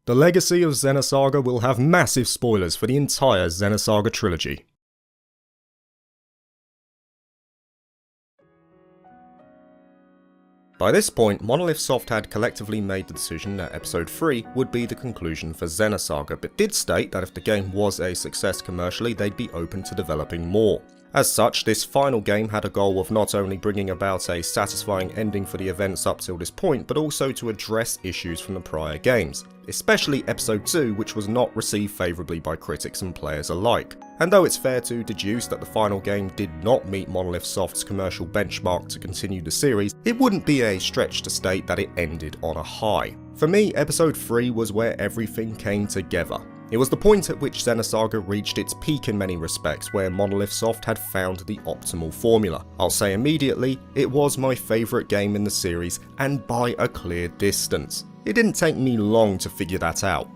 The legacy of Xenosaga will have massive spoilers for the entire Xenosaga Trilogy. By this point, Monolith Soft had collectively made the decision that Episode 3 would be the conclusion for Xenosaga, but did state that if the game was a success commercially, they'd be open to developing more. As such, this final game had a goal of not only bringing about a satisfying ending for the events up till this point, but also to address issues from the prior games, especially Episode 2, which was not received favourably by critics and players alike. And though it's fair to deduce that the final game did not meet Monolith Soft's commercial benchmark to continue the series, it wouldn't be a stretch to state that it ended on a high. For me, Episode 3 was where everything came together. It was the point at which Xenosaga reached its peak in many respects, where Monolith Soft had found the optimal formula. I'll say immediately, it was my favourite game in the series, and by a clear distance. It didn't take me long to figure that out.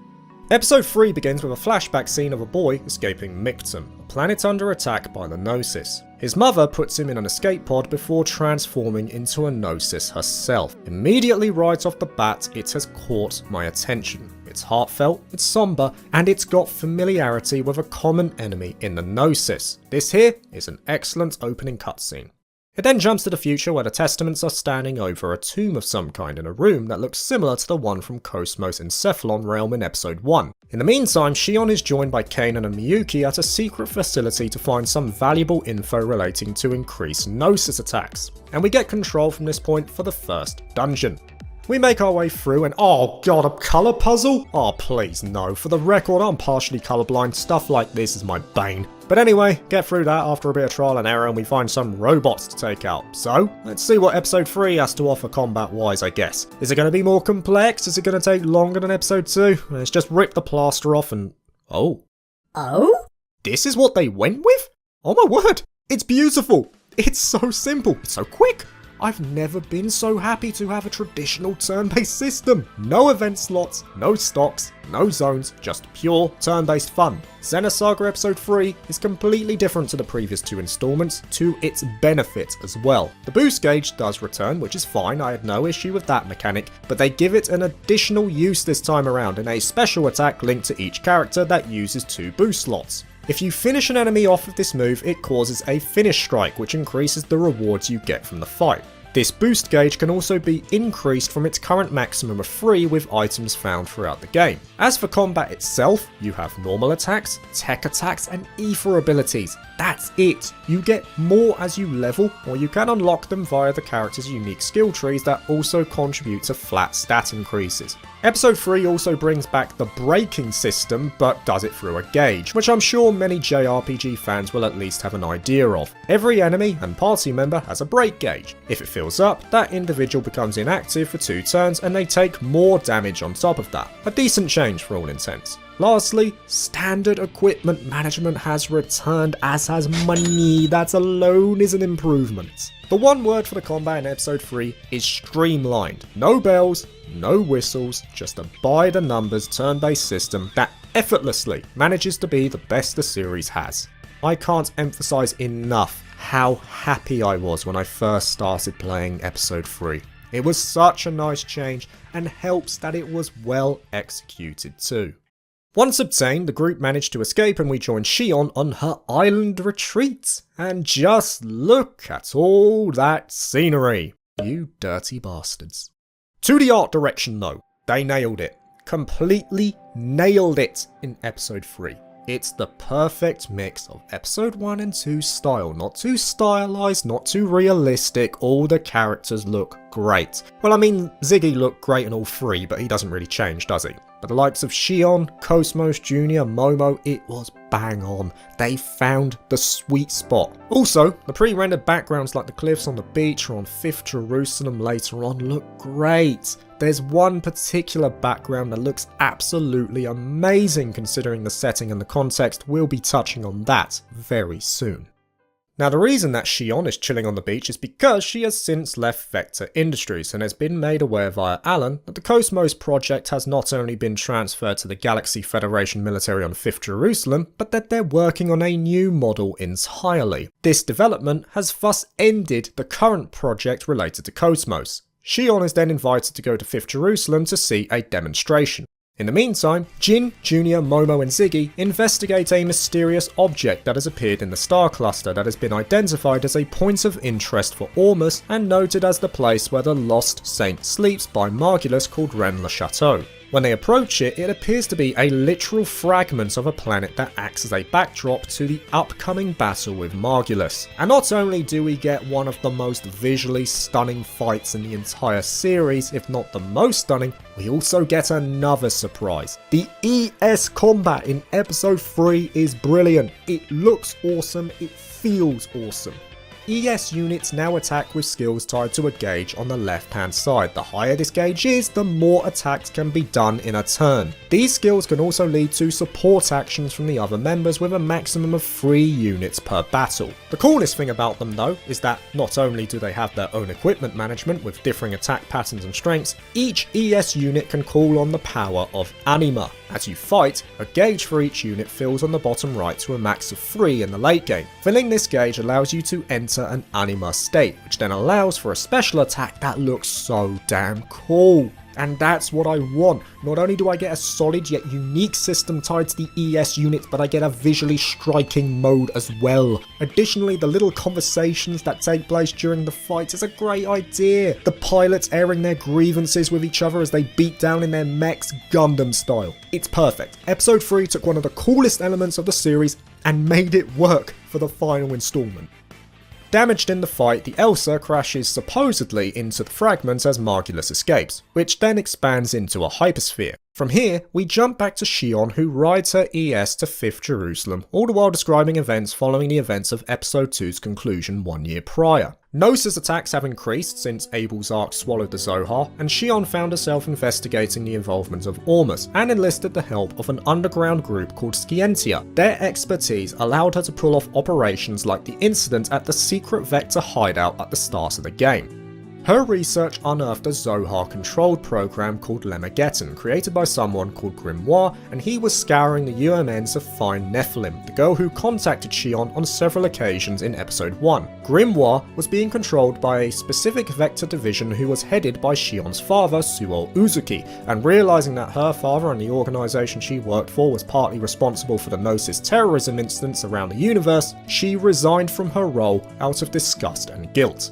Episode 3 begins with a flashback scene of a boy escaping Mictum, a planet under attack by the Gnosis. His mother puts him in an escape pod before transforming into a Gnosis herself. Immediately right off the bat, it has caught my attention. It's heartfelt, it's somber, and it's got familiarity with a common enemy in the Gnosis. This here is an excellent opening cutscene. It then jumps to the future where the Testaments are standing over a tomb of some kind in a room that looks similar to the one from Cosmos' Encephalon realm in Episode 1. In the meantime, Shion is joined by Kanan and Miyuki at a secret facility to find some valuable info relating to increased Gnosis attacks, and we get control from this point for the first dungeon. We make our way through and oh god, a colour puzzle? Oh please no, for the record I'm partially colourblind, stuff like this is my bane. But anyway, get through that after a bit of trial and error and we find some robots to take out. So, let's see what Episode 3 has to offer combat wise, I guess. Is it going to be more complex? Is it going to take longer than Episode 2? Let's just rip the plaster off and... Oh? This is what they went with? Oh my word, it's beautiful! It's so simple, it's so quick! I've never been so happy to have a traditional turn-based system. No event slots, no stocks, no zones, just pure turn-based fun. Xenosaga Episode 3 is completely different to the previous two installments, to its benefit as well. The boost gauge does return, which is fine, I had no issue with that mechanic, but they give it an additional use this time around in a special attack linked to each character that uses 2 boost slots. If you finish an enemy off with this move, it causes a finish strike, which increases the rewards you get from the fight. This boost gauge can also be increased from its current maximum of 3 with items found throughout the game. As for combat itself, you have normal attacks, tech attacks, and ether abilities. That's it! You get more as you level, or you can unlock them via the character's unique skill trees that also contribute to flat stat increases. Episode 3 also brings back the braking system, but does it through a gauge, which I'm sure many JRPG fans will at least have an idea of. Every enemy and party member has a brake gauge. If it fills up, that individual becomes inactive for 2 turns and they take more damage on top of that. A decent change for all intents. Lastly, standard equipment management has returned, as has money. That alone is an improvement. The one word for the combat in Episode 3 is streamlined. No bells, no whistles, just a by-the-numbers turn-based system that effortlessly manages to be the best the series has. I can't emphasize enough how happy I was when I first started playing Episode 3. It was such a nice change and helps that it was well executed too. Once obtained, the group managed to escape and we joined Shion on her island retreat. And just look at all that scenery. You dirty bastards. To the art direction though, they nailed it. Completely nailed it in Episode 3. It's the perfect mix of Episode 1 and 2 style. Not too stylized, not too realistic, all the characters look great. Well, I mean, Ziggy looked great in all 3, but he doesn't really change, does he? But the likes of Shion, Cosmos Jr., Momo, it was bang on. They found the sweet spot. Also, the pre-rendered backgrounds like the cliffs on the beach or on 5th Jerusalem later on look great. There's one particular background that looks absolutely amazing considering the setting and the context. We'll be touching on that very soon. Now the reason that Shion is chilling on the beach is because she has since left Vector Industries and has been made aware via Alan that the Cosmos project has not only been transferred to the Galaxy Federation military on 5th Jerusalem, but that they're working on a new model entirely. This development has thus ended the current project related to Cosmos. Shion is then invited to go to 5th Jerusalem to see a demonstration. In the meantime, Jin, Junior, Momo and Ziggy investigate a mysterious object that has appeared in the star cluster that has been identified as a point of interest for Ormus and noted as the place where the lost saint sleeps by Margulis called Rennes le Chateau. When they approach it, it appears to be a literal fragment of a planet that acts as a backdrop to the upcoming battle with Margulis. And not only do we get one of the most visually stunning fights in the entire series, if not the most stunning, we also get another surprise. The ES combat in episode 3 is brilliant. It looks awesome, it feels awesome. ES units now attack with skills tied to a gauge on the left hand side. The higher this gauge is, the more attacks can be done in a turn. These skills can also lead to support actions from the other members with a maximum of 3 units per battle. The coolest thing about them though is that not only do they have their own equipment management with differing attack patterns and strengths, each ES unit can call on the power of Anima. As you fight, a gauge for each unit fills on the bottom right to a max of 3 in the late game. Filling this gauge allows you to enter an Anima state, which then allows for a special attack that looks so damn cool. And that's what I want. Not only do I get a solid yet unique system tied to the ES units, but I get a visually striking mode as well. Additionally, the little conversations that take place during the fights is a great idea. The pilots airing their grievances with each other as they beat down in their mechs, Gundam style. It's perfect. Episode 3 took one of the coolest elements of the series and made it work for the final installment. Damaged in the fight, the Elsa crashes supposedly into the fragments as Margulis escapes, which then expands into a hypersphere. From here, we jump back to Xion, who rides her ES to 5th Jerusalem, all the while describing events following the events of Episode 2's conclusion 1 year prior. Gnosis attacks have increased since Abel's arc swallowed the Zohar, and Xion found herself investigating the involvement of Ormus, and enlisted the help of an underground group called Scientia. Their expertise allowed her to pull off operations like the incident at the secret Vector hideout at the start of the game. Her research unearthed a Zohar-controlled program called Lemageddon, created by someone called Grimoire, and he was scouring the UMNs to find Nephilim, the girl who contacted Xion on several occasions in episode 1. Grimoire was being controlled by a specific Vector division who was headed by Xion's father, Suo Uzuki, and realizing that her father and the organization she worked for was partly responsible for the Gnosis terrorism incidents around the universe, she resigned from her role out of disgust and guilt.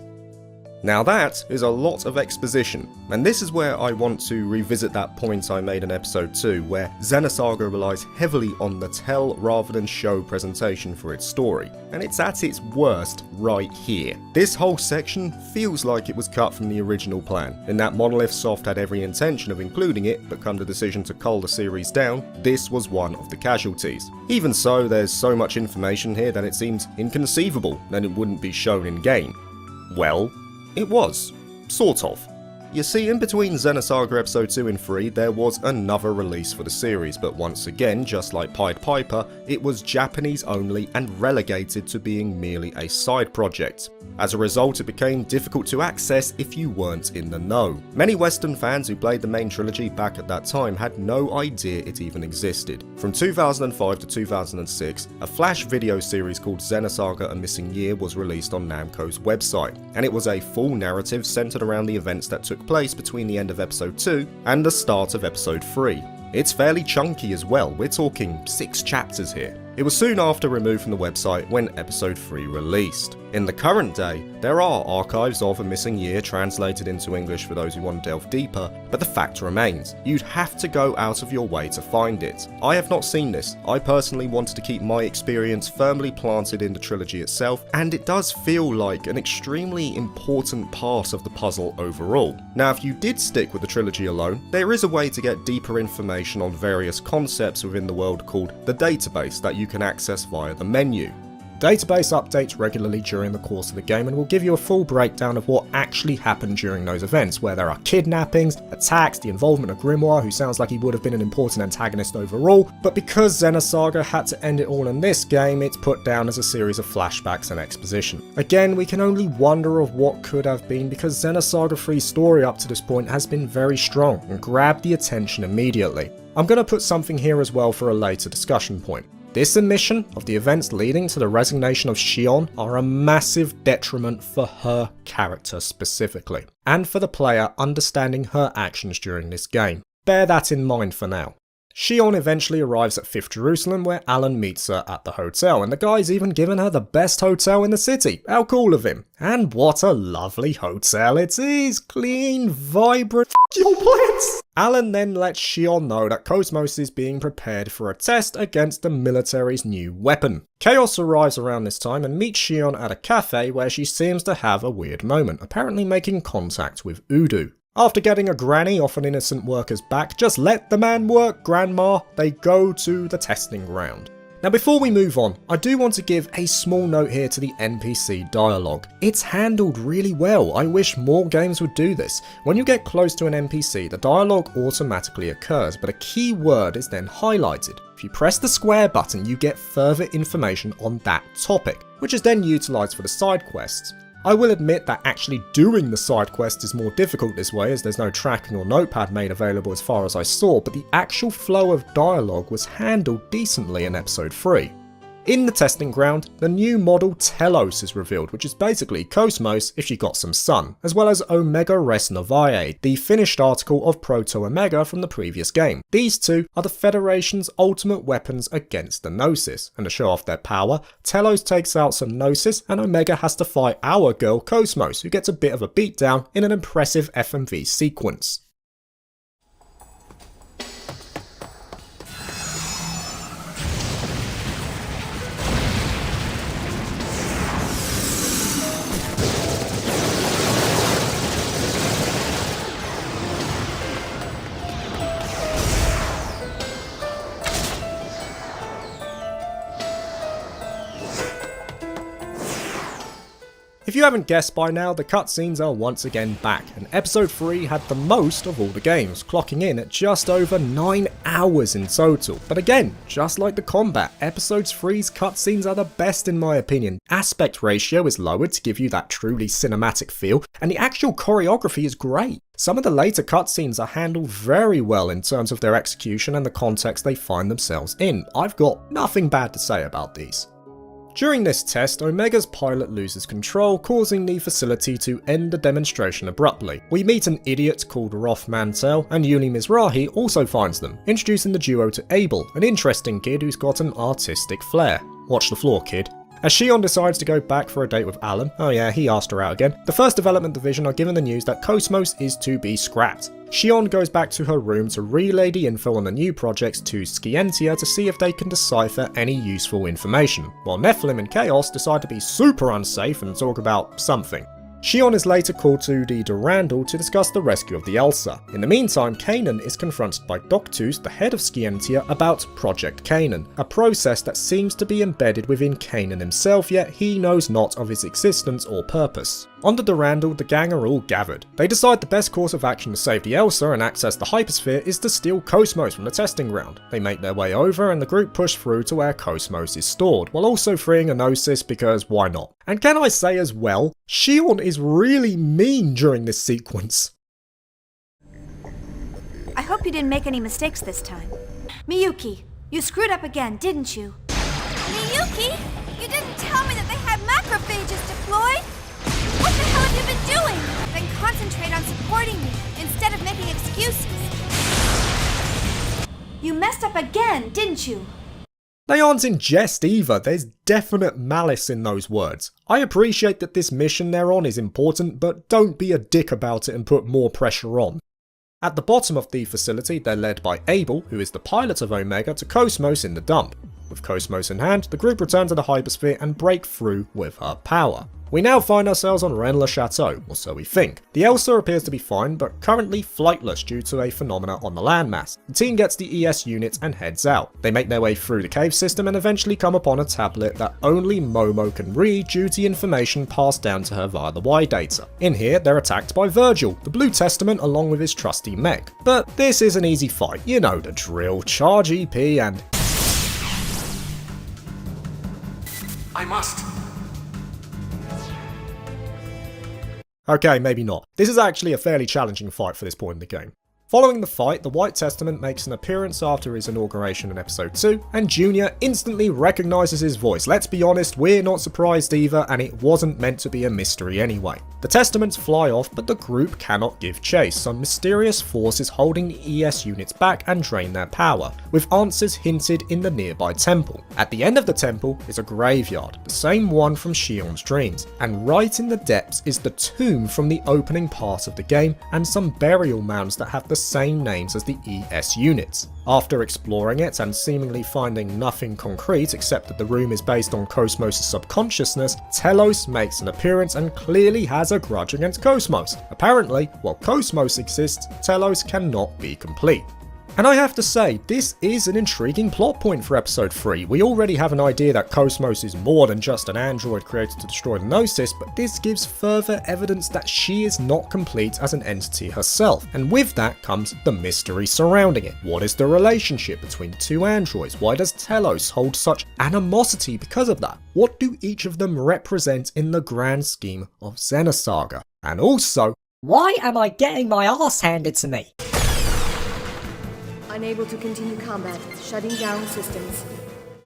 Now that is a lot of exposition, and this is where I want to revisit that point I made in episode 2, where Xenosaga relies heavily on the tell rather than show presentation for its story, and it's at its worst right here. This whole section feels like it was cut from the original plan, in that Monolith Soft had every intention of including it, but come to the decision to cull the series down, this was one of the casualties. Even so, there's so much information here that it seems inconceivable that it wouldn't be shown in game. Well, it was. Sort of. You see, in between Xenosaga Episode 2 and 3, there was another release for the series, but once again, just like Pied Piper, it was Japanese only and relegated to being merely a side project. As a result, it became difficult to access if you weren't in the know. Many Western fans who played the main trilogy back at that time had no idea it even existed. From 2005 to 2006, a Flash video series called Xenosaga: A Missing Year was released on Namco's website, and it was a full narrative centered around the events that took place between the end of episode 2 and the start of episode 3. It's fairly chunky as well, we're talking 6 chapters here. It was soon after removed from the website when episode 3 released. In the current day, there are archives of A Missing Year translated into English for those who want to delve deeper, but the fact remains, you'd have to go out of your way to find it. I have not seen this. I personally wanted to keep my experience firmly planted in the trilogy itself, and it does feel like an extremely important part of the puzzle overall. Now, if you did stick with the trilogy alone, there is a way to get deeper information on various concepts within the world called the database that you can access via the menu. Database updates regularly during the course of the game and will give you a full breakdown of what actually happened during those events, where there are kidnappings, attacks, the involvement of Grimoire, who sounds like he would have been an important antagonist overall, but because Xenosaga had to end it all in this game, it's put down as a series of flashbacks and exposition. Again, we can only wonder of what could have been, because Xenosaga 3's story up to this point has been very strong and grabbed the attention immediately. I'm going to put something here as well for a later discussion point. This omission of the events leading to the resignation of Xion are a massive detriment for her character specifically, and for the player understanding her actions during this game. Bear that in mind for now. Shion eventually arrives at 5th Jerusalem where Alan meets her at the hotel, and the guy's even given her the best hotel in the city. How cool of him. And what a lovely hotel it is. Clean, vibrant, your plants! Alan then lets Shion know that Cosmos is being prepared for a test against the military's new weapon. Chaos arrives around this time and meets Shion at a cafe where she seems to have a weird moment, apparently making contact with Udo. After getting a granny off an innocent worker's back, just let the man work, grandma, they go to the testing ground. Now before we move on, I do want to give a small note here to the NPC dialogue. It's handled really well. I wish more games would do this. When you get close to an NPC, the dialogue automatically occurs, but a key word is then highlighted. If you press the square button, you get further information on that topic, which is then utilised for the side quests. I will admit that actually doing the side quest is more difficult this way, as there's no tracking or notepad made available as far as I saw, but the actual flow of dialogue was handled decently in episode 3. In the testing ground, the new model Telos is revealed, which is basically Cosmos if she got some sun, as well as Omega Res Novae, the finished article of Proto-Omega from the previous game. These two are the Federation's ultimate weapons against the Gnosis, and to show off their power, Telos takes out some Gnosis and Omega has to fight our girl Cosmos, who gets a bit of a beatdown in an impressive FMV sequence. If you haven't guessed by now, the cutscenes are once again back, and episode 3 had the most of all the games, clocking in at just over 9 hours in total. But again, just like the combat, episode 3's cutscenes are the best in my opinion. Aspect ratio is lowered to give you that truly cinematic feel, and the actual choreography is great. Some of the later cutscenes are handled very well in terms of their execution and the context they find themselves in. I've got nothing bad to say about these. During this test, Omega's pilot loses control, causing the facility to end the demonstration abruptly. We meet an idiot called Roth Mantel, and Yuni Mizrahi also finds them, introducing the duo to Abel, an interesting kid who's got an artistic flair. Watch the floor, kid. As Shion decides to go back for a date with Alan, oh yeah, he asked her out again, the First Development Division are given the news that Cosmos is to be scrapped. Shion goes back to her room to relay the info on the new projects to Scientia to see if they can decipher any useful information, while Nephilim and Chaos decide to be super unsafe and talk about something. Shion is later called to the Durandal to discuss the rescue of the Elsa. In the meantime, Kanan is confronted by Doctus, the head of Scientia, about Project Kanan, a process that seems to be embedded within Kanan himself, yet he knows not of its existence or purpose. On the Durandal, the gang are all gathered. They decide the best course of action to save the Elsa and access the Hypersphere is to steal Cosmos from the testing ground. They make their way over and the group push through to where Cosmos is stored, while also freeing a Gnosis because why not? And can I say as well, Shion is really mean during this sequence. I hope you didn't make any mistakes this time. Miyuki, you screwed up again, didn't you? Miyuki, you didn't tell me that they had macrophages deployed? What the hell have you been doing? Then concentrate on supporting me instead of making excuses. You messed up again, didn't you? They aren't in jest either, there's definite malice in those words. I appreciate that this mission they're on is important, but don't be a dick about it and put more pressure on. At the bottom of the facility, they're led by Abel, who is the pilot of Omega, to Cosmos in the dump. With Cosmos in hand, the group return to the Hypersphere and break through with her power. We now find ourselves on Rennes-le Chateau, or so we think. The Elsa appears to be fine, but currently flightless due to a phenomena on the landmass. The team gets the ES unit and heads out. They make their way through the cave system and eventually come upon a tablet that only Momo can read due to information passed down to her via the Y data. In here, they're attacked by Virgil, the Blue Testament, along with his trusty mech. But this is an easy fight, you know the drill, charge EP and... I must. Okay, maybe not. This is actually a fairly challenging fight for this point in the game. Following the fight, the White Testament makes an appearance after his inauguration in episode 2, and Junior instantly recognises his voice. Let's be honest, we're not surprised either, and it wasn't meant to be a mystery anyway. The Testaments fly off, but the group cannot give chase. Some mysterious force is holding the ES units back and drain their power, with answers hinted in the nearby temple. At the end of the temple is a graveyard, the same one from Shion's dreams, and right in the depths is the tomb from the opening part of the game, and some burial mounds that have the same names as the ES units. After exploring it and seemingly finding nothing concrete except that the room is based on Cosmos' subconsciousness, Telos makes an appearance and clearly has a grudge against Cosmos. Apparently, while Cosmos exists, Telos cannot be complete. And I have to say, this is an intriguing plot point for episode 3. We already have an idea that Cosmos is more than just an android created to destroy the Gnosis, but this gives further evidence that she is not complete as an entity herself. And with that comes the mystery surrounding it. What is the relationship between the two androids? Why does Telos hold such animosity because of that? What do each of them represent in the grand scheme of Xenosaga? And also, why am I getting my ass handed to me? Unable to continue combat, shutting down systems.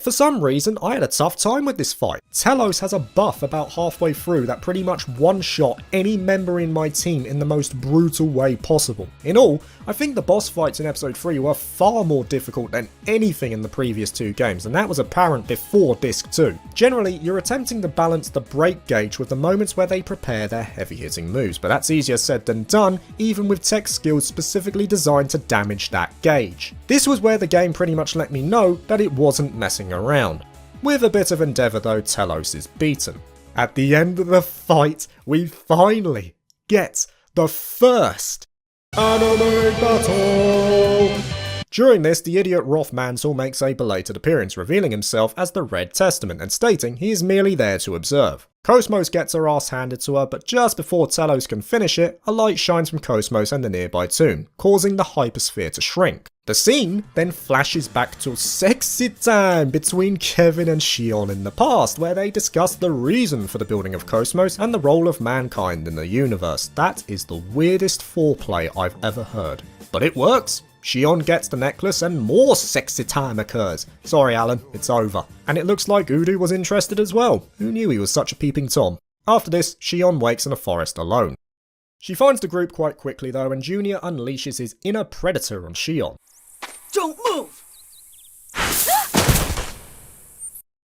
for some reason, I had a tough time with this fight. Telos has a buff about halfway through that pretty much one-shot any member in my team in the most brutal way possible. In all, I think the boss fights in episode 3 were far more difficult than anything in the previous two games, and that was apparent before Disc 2. Generally, you're attempting to balance the break gauge with the moments where they prepare their heavy-hitting moves, but that's easier said than done, even with tech skills specifically designed to damage that gauge. This was where the game pretty much let me know that it wasn't messing around. With a bit of endeavour though, Telos is beaten. At the end of the fight, we finally get the first anime battle! During this, the idiot Roth Mantle makes a belated appearance, revealing himself as the Red Testament and stating he is merely there to observe. Cosmos gets her ass handed to her, but just before Telos can finish it, a light shines from Cosmos and the nearby tomb, causing the hypersphere to shrink. The scene then flashes back to sexy time between Kevin and Shion in the past, where they discuss the reason for the building of Cosmos and the role of mankind in the universe. That is the weirdest foreplay I've ever heard. But it works. Shion gets the necklace and more sexy time occurs. Sorry Alan, it's over. And it looks like Udo was interested as well. Who knew he was such a peeping Tom? After this, Shion wakes in a forest alone. She finds the group quite quickly though, and Junior unleashes his inner predator on Shion. Don't move!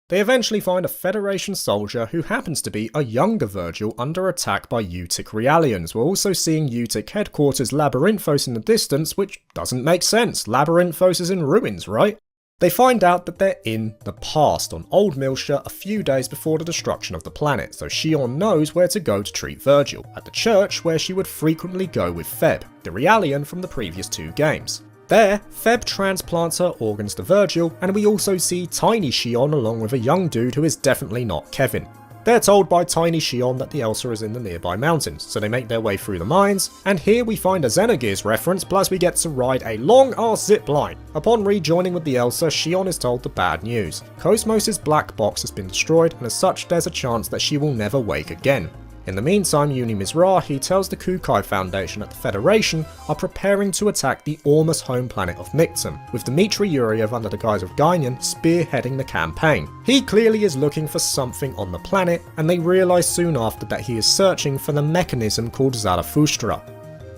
They eventually find a Federation soldier who happens to be a younger Virgil under attack by Utic Realians. We're also seeing Utic headquarters Labyrinthos in the distance, which doesn't make sense. Labyrinthos is in ruins, right? They find out that they're in the past, on Old Miltia a few days before the destruction of the planet, so Shion knows where to go to treat Virgil, at the church where she would frequently go with Feb, the Realian from the previous two games. There, Feb transplants her organs to Virgil, and we also see Tiny Shion along with a young dude who is definitely not Kevin. They're told by Tiny Shion that the Elsa is in the nearby mountains, so they make their way through the mines, and here we find a Xenogears reference, plus we get to ride a long-ass zipline. Upon rejoining with the Elsa, Shion is told the bad news. Cosmos' black box has been destroyed, and as such there's a chance that she will never wake again. In the meantime, Uni Mizrahi tells the Kukai Foundation that the Federation are preparing to attack the Ormus home planet of Mictum, with Dmitry Yuriev under the guise of Guinan spearheading the campaign. He clearly is looking for something on the planet, and they realise soon after that he is searching for the mechanism called Zarathustra.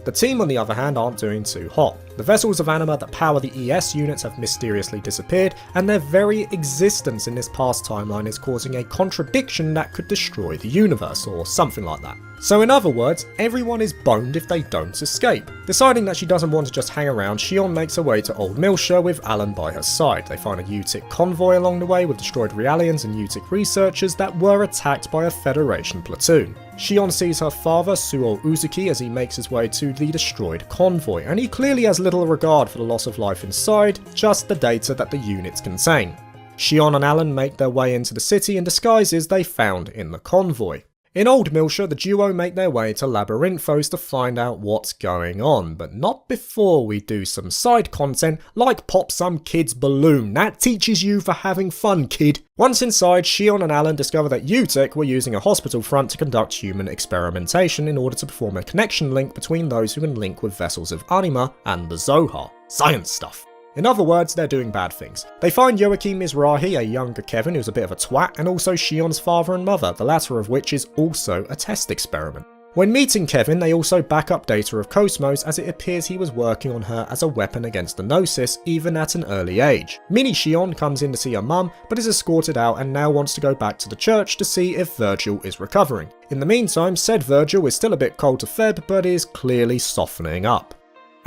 The team on the other hand aren't doing too hot. The vessels of anima that power the ES units have mysteriously disappeared, and their very existence in this past timeline is causing a contradiction that could destroy the universe, or something like that. So in other words, everyone is boned if they don't escape. Deciding that she doesn't want to just hang around, Shion makes her way to Old Miltia with Alan by her side. They find a Utic convoy along the way with destroyed Realians and Utic researchers that were attacked by a Federation platoon. Shion sees her father, Suo Uzuki, as he makes his way to the destroyed convoy, and he clearly has little regard for the loss of life inside, just the data that the units contain. Shion and Alan make their way into the city in disguises they found in the convoy. In Old Miltia, the duo make their way to Labyrinthos to find out what's going on, but not before we do some side content like pop some kid's balloon. That teaches you for having fun, kid. Once inside, Shion and Alan discover that UTech were using a hospital front to conduct human experimentation in order to perform a connection link between those who can link with vessels of Anima and the Zohar. Science stuff. In other words, they're doing bad things. They find Yoakim Mizrahi, a younger Kevin who's a bit of a twat, and also Shion's father and mother, the latter of which is also a test experiment. When meeting Kevin, they also back up data of Cosmos, as it appears he was working on her as a weapon against the Gnosis, even at an early age. Mini Shion comes in to see her mum, but is escorted out and now wants to go back to the church to see if Virgil is recovering. In the meantime, said Virgil is still a bit cold to Feb, but is clearly softening up.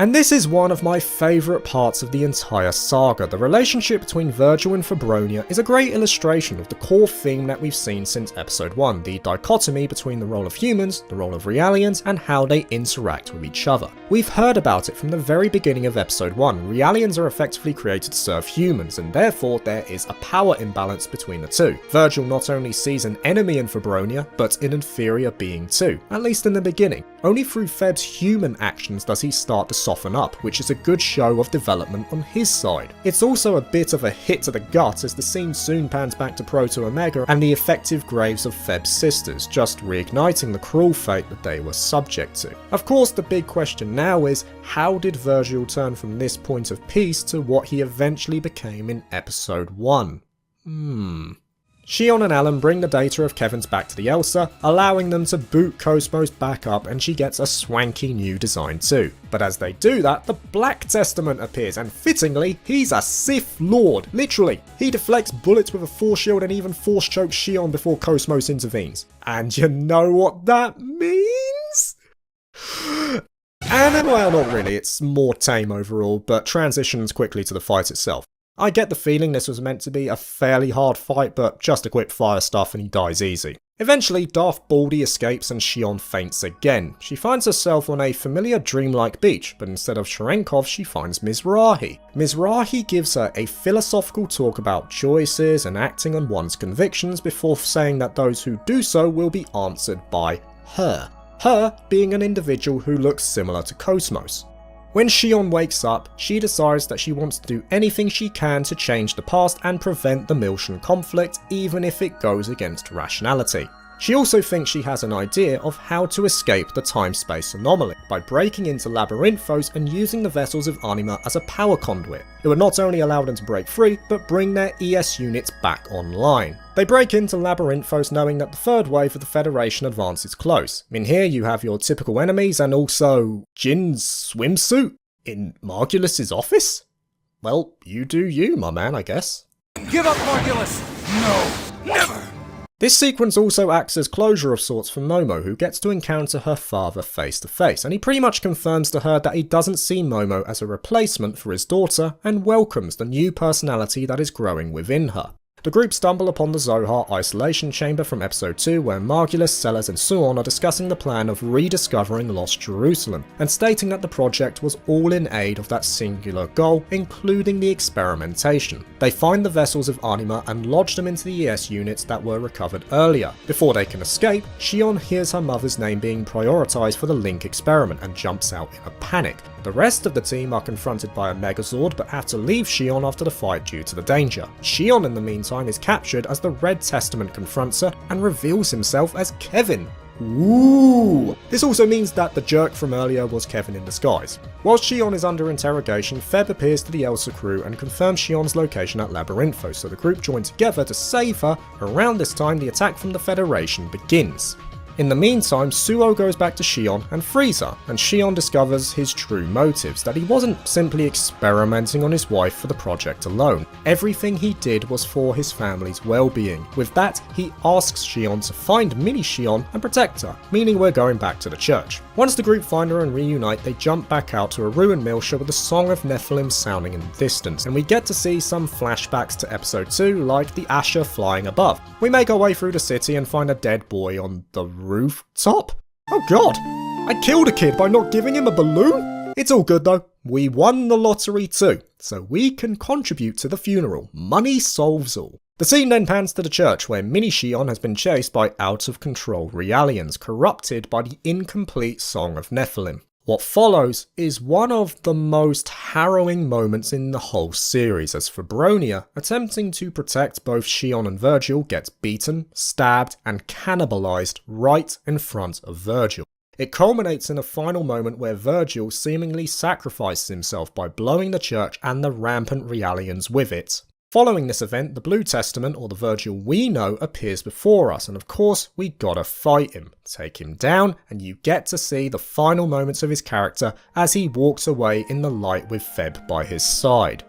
And this is one of my favourite parts of the entire saga. The relationship between Virgil and Fabronia is a great illustration of the core theme that we've seen since episode 1, the dichotomy between the role of humans, the role of Realians, and how they interact with each other. We've heard about it from the very beginning of episode 1. Realians are effectively created to serve humans, and therefore there is a power imbalance between the two. Virgil not only sees an enemy in Fabronia, but an inferior being too, at least in the beginning. Only through Feb's human actions does he start to soften up, which is a good show of development on his side. It's also a bit of a hit to the gut as the scene soon pans back to Proto Omega and the effective graves of Feb's sisters, just reigniting the cruel fate that they were subject to. Of course, the big question now is, how did Virgil turn from this point of peace to what he eventually became in episode 1? Shion and Alan bring the data of Kevin's back to the Elsa, allowing them to boot Cosmos back up, and she gets a swanky new design too. But as they do that, the Black Testament appears, and fittingly, he's a Sith Lord, literally. He deflects bullets with a force shield and even force chokes Shion before Cosmos intervenes. And you know what that means? And well, not really, it's more tame overall, but transitions quickly to the fight itself. I get the feeling this was meant to be a fairly hard fight, but just equip fire stuff and he dies easy. Eventually, Darth Baldy escapes and Shion faints again. She finds herself on a familiar dreamlike beach, but instead of Cherenkov, she finds Mizrahi. Mizrahi gives her a philosophical talk about choices and acting on one's convictions before saying that those who do so will be answered by her. Her being an individual who looks similar to Cosmos. When Shion wakes up, she decides that she wants to do anything she can to change the past and prevent the Miltian conflict, even if it goes against rationality. She also thinks she has an idea of how to escape the time-space anomaly by breaking into Labyrinthos and using the vessels of Anima as a power conduit. It would not only allow them to break free, but bring their ES units back online. They break into Labyrinthos knowing that the third wave of the Federation advance is close. In here you have your typical enemies and also Jin's swimsuit in Margulis's office? Well, you do you, my man, I guess. Give up, Margulis! No, never! This sequence also acts as closure of sorts for Momo, who gets to encounter her father face to face, and he pretty much confirms to her that he doesn't see Momo as a replacement for his daughter and welcomes the new personality that is growing within her. The group stumble upon the Zohar isolation chamber from episode 2 where Margulis, Sellers and Suon are discussing the plan of rediscovering lost Jerusalem and stating that the project was all in aid of that singular goal, including the experimentation. They find the vessels of Anima and lodge them into the ES units that were recovered earlier. Before they can escape, Shion hears her mother's name being prioritized for the Link experiment and jumps out in a panic. The rest of the team are confronted by a Megazord but have to leave Shion after the fight due to the danger. Shion in the meantime is captured as the Red Testament confronts her and reveals himself as Kevin. Ooh! This also means that the jerk from earlier was Kevin in disguise. While Shion is under interrogation, Feb appears to the Elsa crew and confirms Shion's location at Labyrinthos, so the group join together to save her. Around this time, the attack from the Federation begins. In the meantime, Suo goes back to Shion and frees her, and Shion discovers his true motives, that he wasn't simply experimenting on his wife for the project alone. Everything he did was for his family's well-being. With that, he asks Shion to find Mini Shion and protect her, meaning we're going back to the church. Once the group find her and reunite, they jump back out to a ruined Miltia with the Song of Nephilim sounding in the distance, and we get to see some flashbacks to episode 2, like the Asher flying above. We make our way through the city and find a dead boy on the rooftop? Oh god, I killed a kid by not giving him a balloon? It's all good though, we won the lottery too, so we can contribute to the funeral. Money solves all. The scene then pans to the church, where Mini Xion has been chased by out-of-control Realians, corrupted by the incomplete Song of Nephilim. What follows is one of the most harrowing moments in the whole series, as Febronia, attempting to protect both Xion and Virgil, gets beaten, stabbed, and cannibalized right in front of Virgil. It culminates in a final moment where Virgil seemingly sacrifices himself by blowing the church and the rampant Realians with it. Following this event, the Blue Testament, or the Virgil we know, appears before us, and of course we gotta fight him, take him down, and you get to see the final moments of his character as he walks away in the light with Feb by his side.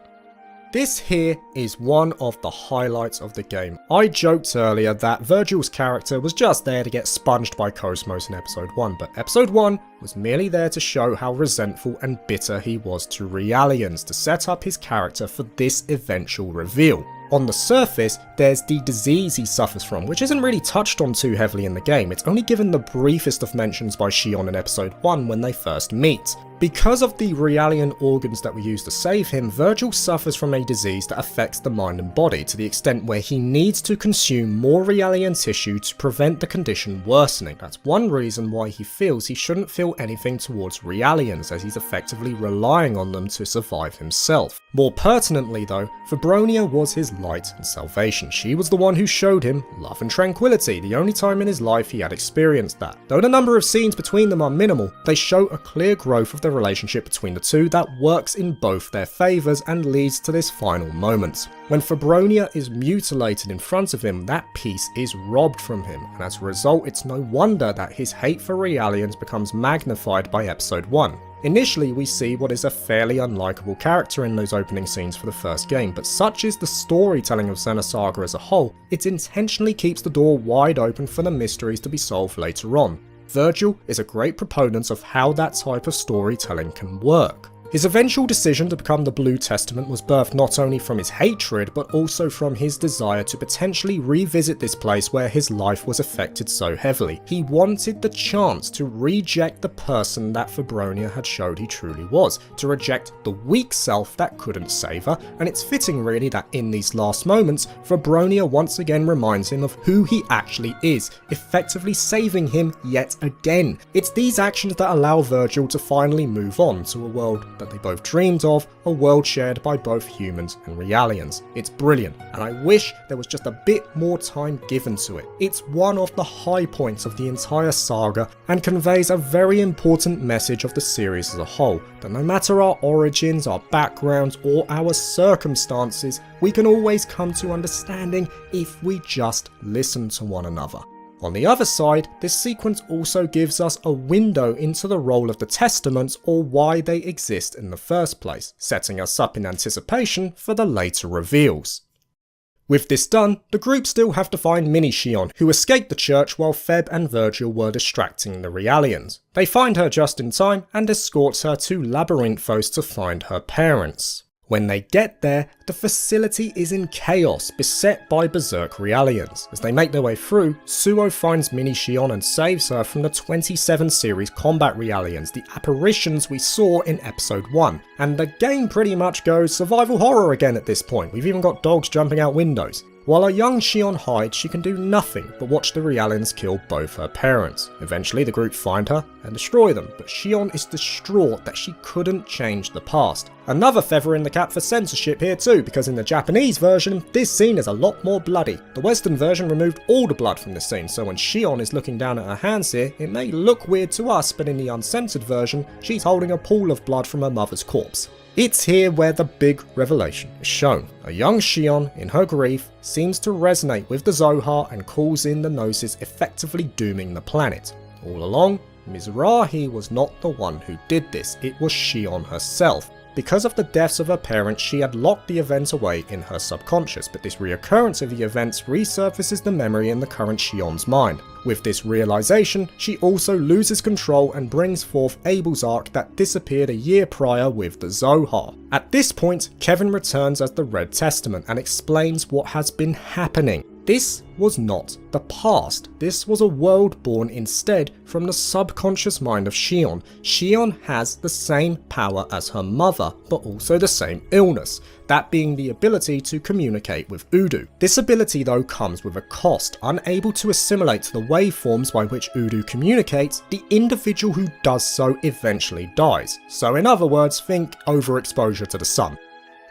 This here is one of the highlights of the game. I joked earlier that Virgil's character was just there to get sponged by Cosmos in episode 1, but episode 1 was merely there to show how resentful and bitter he was to Realians, to set up his character for this eventual reveal. On the surface, there's the disease he suffers from, which isn't really touched on too heavily in the game. It's only given the briefest of mentions by Xion in episode 1 when they first meet. Because of the Realian organs that we use to save him, Virgil suffers from a disease that affects the mind and body, to the extent where he needs to consume more Realian tissue to prevent the condition worsening. That's one reason why he feels he shouldn't feel anything towards Realians, as he's effectively relying on them to survive himself. More pertinently though, Febronia was his light and salvation. She was the one who showed him love and tranquility, the only time in his life he had experienced that. Though the number of scenes between them are minimal, they show a clear growth of the relationship between the two that works in both their favours and leads to this final moment. When Febronia is mutilated in front of him, that peace is robbed from him, and as a result it's no wonder that his hate for Realians becomes magnified by episode 1. Initially we see what is a fairly unlikable character in those opening scenes for the first game, but such is the storytelling of Xenosaga as a whole, it intentionally keeps the door wide open for the mysteries to be solved later on. Virgil is a great proponent of how that type of storytelling can work. His eventual decision to become the Blue Testament was birthed not only from his hatred, but also from his desire to potentially revisit this place where his life was affected so heavily. He wanted the chance to reject the person that Febronia had showed he truly was, to reject the weak self that couldn't save her, and it's fitting really that in these last moments, Febronia once again reminds him of who he actually is, effectively saving him yet again. It's these actions that allow Virgil to finally move on to a world that they both dreamed of, a world shared by both humans and Realians. It's brilliant, and I wish there was just a bit more time given to it. It's one of the high points of the entire saga, and conveys a very important message of the series as a whole, that no matter our origins, our backgrounds, or our circumstances, we can always come to understanding if we just listen to one another. On the other side, this sequence also gives us a window into the role of the Testaments, or why they exist in the first place, setting us up in anticipation for the later reveals. With this done, the group still have to find Mini Xion, who escaped the church while Feb and Virgil were distracting the Realians. They find her just in time and escorts her to Labyrinthos to find her parents. When they get there, the facility is in chaos, beset by berserk Realians. As they make their way through, Suo finds Mini Xion and saves her from the 27 series combat Realians, the apparitions we saw in episode 1. And the game pretty much goes survival horror again at this point. We've even got dogs jumping out windows. While a young Xion hides, she can do nothing but watch the Realians kill both her parents. Eventually the group find her and destroy them, but Xion is distraught that she couldn't change the past. Another feather in the cap for censorship here too, because in the Japanese version, this scene is a lot more bloody. The Western version removed all the blood from this scene, so when Xion is looking down at her hands here, it may look weird to us, but in the uncensored version, she's holding a pool of blood from her mother's corpse. It's here where the big revelation is shown. A young Xion, in her grief, seems to resonate with the Zohar and calls in the Gnosis, effectively dooming the planet. All along, Mizrahi was not the one who did this, it was Xion herself. Because of the deaths of her parents, she had locked the event away in her subconscious, but this reoccurrence of the events resurfaces the memory in the current Xion's mind. With this realization, she also loses control and brings forth Abel's arc that disappeared a year prior with the Zohar. At this point, Kevin returns as the Red Testament and explains what has been happening. this was not the past. This was a world born instead from the subconscious mind of Xion. Xion has the same power as her mother, but also the same illness, that being the ability to communicate with Udu. This ability though comes with a cost. Unable to assimilate to the waveforms by which Udu communicates, the individual who does so eventually dies. So in other words, think overexposure to the sun.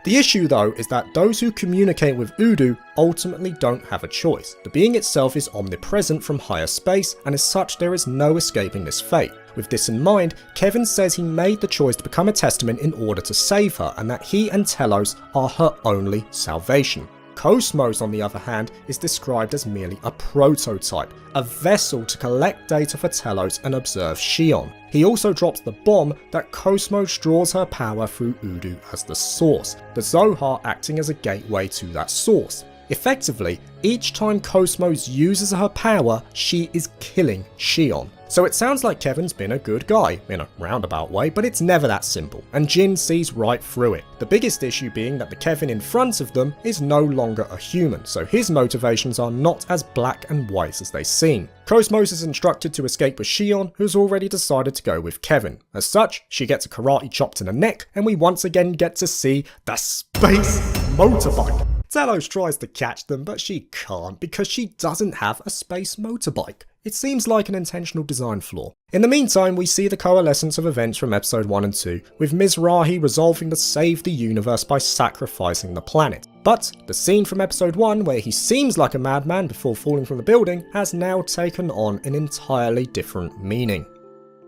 The issue though is that those who communicate with Udu ultimately don't have a choice. The being itself is omnipresent from higher space, and as such there is no escaping this fate. With this in mind, Kevin says he made the choice to become a testament in order to save her, and that he and Telos are her only salvation. Cosmos, on the other hand, is described as merely a prototype, a vessel to collect data for Telos and observe Xion. He also drops the bomb that Cosmos draws her power through Udu as the source, the Zohar acting as a gateway to that source. Effectively, each time Cosmos uses her power, she is killing Xion. So it sounds like Kevin's been a good guy, in a roundabout way, but it's never that simple, and Jin sees right through it. The biggest issue being that the Kevin in front of them is no longer a human, so his motivations are not as black and white as they seem. Cosmos is instructed to escape with Xion, who's already decided to go with Kevin. As such, she gets a karate chop to the neck, and we once again get to see the space motorbike. Telos tries to catch them, but she can't because she doesn't have a space motorbike. It seems like an intentional design flaw. In the meantime, we see the coalescence of events from episode 1 and 2, with Mizrahi resolving to save the universe by sacrificing the planet. But the scene from episode 1, where he seems like a madman before falling from the building, has now taken on an entirely different meaning.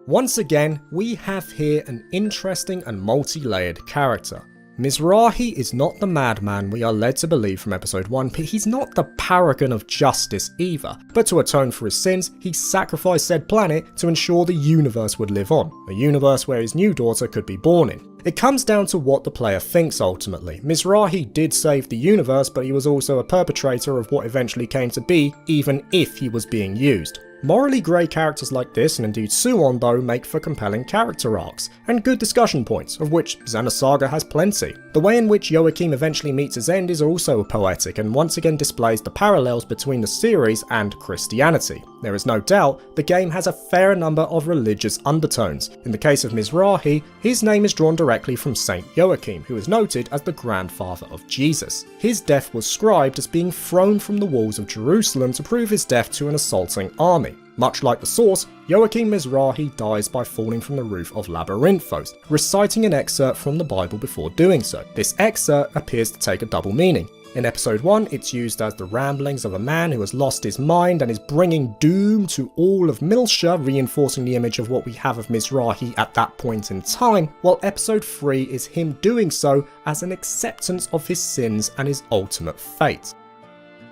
Once again, we have here an interesting and multi-layered character. Mizrahi is not the madman we are led to believe from episode 1, but he's not the paragon of justice either. But to atone for his sins, he sacrificed said planet to ensure the universe would live on, a universe where his new daughter could be born in. It comes down to what the player thinks ultimately. Mizrahi did save the universe, but he was also a perpetrator of what eventually came to be, even if he was being used. Morally grey characters like this, and indeed Suwon though, make for compelling character arcs, and good discussion points, of which Xenosaga has plenty. The way in which Joachim eventually meets his end is also poetic, and once again displays the parallels between the series and Christianity. There is no doubt the game has a fair number of religious undertones. In the case of Mizrahi, his name is drawn directly from Saint Joachim, who is noted as the grandfather of Jesus. His death was scribed as being thrown from the walls of Jerusalem to prove his death to an assaulting army. Much like the source, Joachim Mizrahi dies by falling from the roof of Labyrinthos, reciting an excerpt from the Bible before doing so. This excerpt appears to take a double meaning. In episode 1, it's used as the ramblings of a man who has lost his mind and is bringing doom to all of Milsha, reinforcing the image of what we have of Mizrahi at that point in time, while episode 3 is him doing so as an acceptance of his sins and his ultimate fate.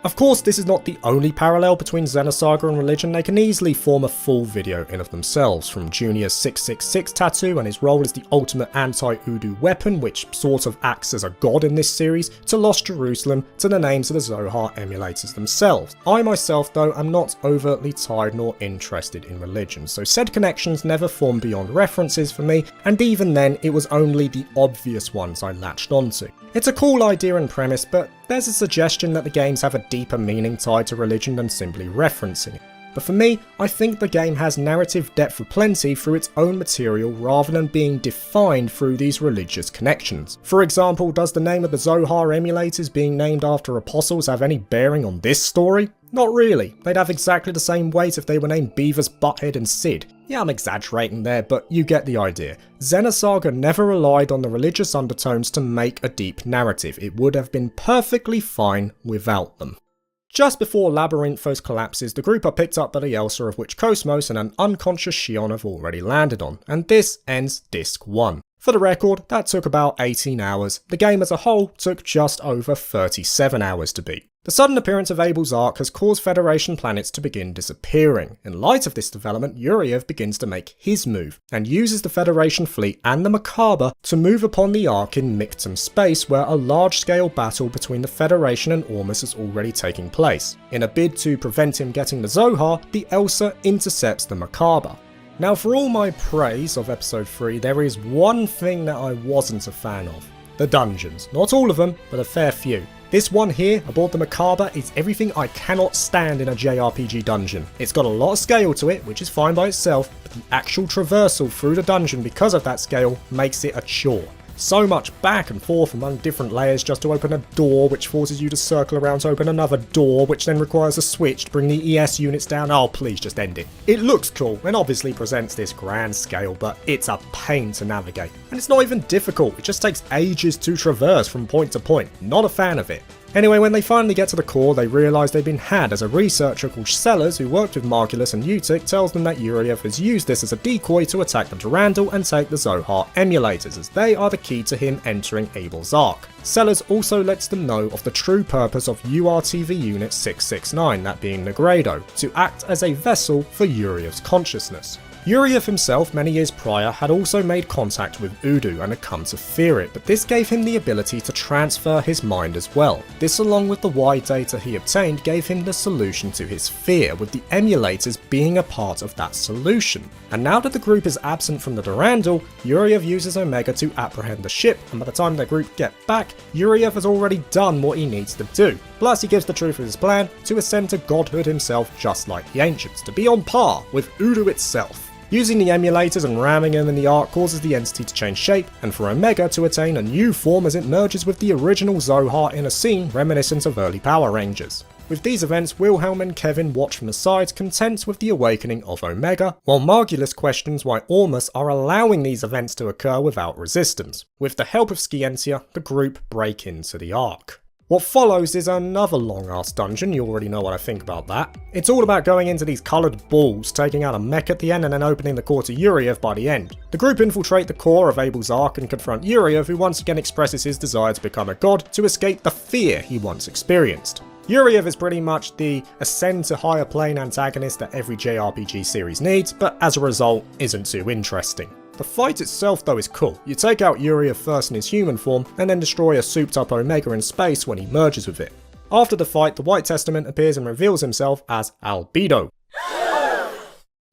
Of course, this is not the only parallel between Xenosaga and religion. They can easily form a full video in of themselves, from Junior's 666 tattoo and his role as the ultimate anti-Udu weapon, which sort of acts as a god in this series, to Lost Jerusalem, to the names of the Zohar emulators themselves. I myself, though, am not overtly tied nor interested in religion, so said connections never formed beyond references for me, and even then, it was only the obvious ones I latched onto. It's a cool idea and premise, but there's a suggestion that the games have a deeper meaning tied to religion than simply referencing it. But for me, I think the game has narrative depth aplenty through its own material rather than being defined through these religious connections. For example, does the name of the Zohar emulators being named after apostles have any bearing on this story? Not really. They'd have exactly the same weight if they were named Beavis, Butthead and Sid. Yeah, I'm exaggerating there, but you get the idea. Xenosaga never relied on the religious undertones to make a deep narrative. It would have been perfectly fine without them. Just before Labyrinthos collapses, the group are picked up by the Elsa, of which Cosmos and an unconscious Xion have already landed on, and this ends Disc 1. For the record, that took about 18 hours. The game as a whole took just over 37 hours to beat. The sudden appearance of Abel's Ark has caused Federation planets to begin disappearing. In light of this development, Yuriev begins to make his move, and uses the Federation fleet and the Macabre to move upon the Ark in Mictum space, where a large-scale battle between the Federation and Ormus is already taking place. In a bid to prevent him getting the Zohar, the Elsa intercepts the Macabre. Now, for all my praise of episode 3, there is one thing that I wasn't a fan of. The dungeons. Not all of them, but a fair few. This one here, aboard the Macabre, is everything I cannot stand in a JRPG dungeon. It's got a lot of scale to it, which is fine by itself, but the actual traversal through the dungeon because of that scale makes it a chore. So much back and forth among different layers just to open a door, which forces you to circle around to open another door, which then requires a switch to bring the ES units down. Oh, please just end it. It looks cool and obviously presents this grand scale, but it's a pain to navigate. And it's not even difficult, it just takes ages to traverse from point to point. Not a fan of it. Anyway, when they finally get to the core, they realise they've been had as a researcher called Sellers, who worked with Margulis and Utic, tells them that Yuriev has used this as a decoy to attack the Durandal and take the Zohar emulators, as they are the key to him entering Abel's Ark. Sellers also lets them know of the true purpose of URTV Unit 669, that being Negredo, to act as a vessel for Yuriev's consciousness. Yuriev himself, many years prior, had also made contact with Udu and had come to fear it, but this gave him the ability to transfer his mind as well. This, along with the Y data he obtained, gave him the solution to his fear, with the emulators being a part of that solution. And now that the group is absent from the Durandal, Yuriev uses Omega to apprehend the ship, and by the time the group get back, Yuriev has already done what he needs to do. Plus, he gives the truth of his plan to ascend to godhood himself, just like the ancients, to be on par with Udu itself. Using the emulators and ramming them in the Ark causes the entity to change shape, and for Omega to attain a new form as it merges with the original Zohar in a scene reminiscent of early Power Rangers. With these events, Wilhelm and Kevin watch from the side, content with the awakening of Omega, while Margulis questions why Ormus are allowing these events to occur without resistance. With the help of Scientia, the group break into the Ark. What follows is another long-ass dungeon, you already know what I think about that. It's all about going into these coloured balls, taking out a mech at the end and then opening the core to Yuriev by the end. The group infiltrate the core of Abel's Ark and confront Yuriev, who once again expresses his desire to become a god to escape the fear he once experienced. Yuriev is pretty much the ascend to higher plane antagonist that every JRPG series needs, but as a result isn't too interesting. The fight itself though is cool. You take out Yuriev first in his human form, and then destroy a souped up Omega in space when he merges with it. After the fight, the White Testament appears and reveals himself as Albedo.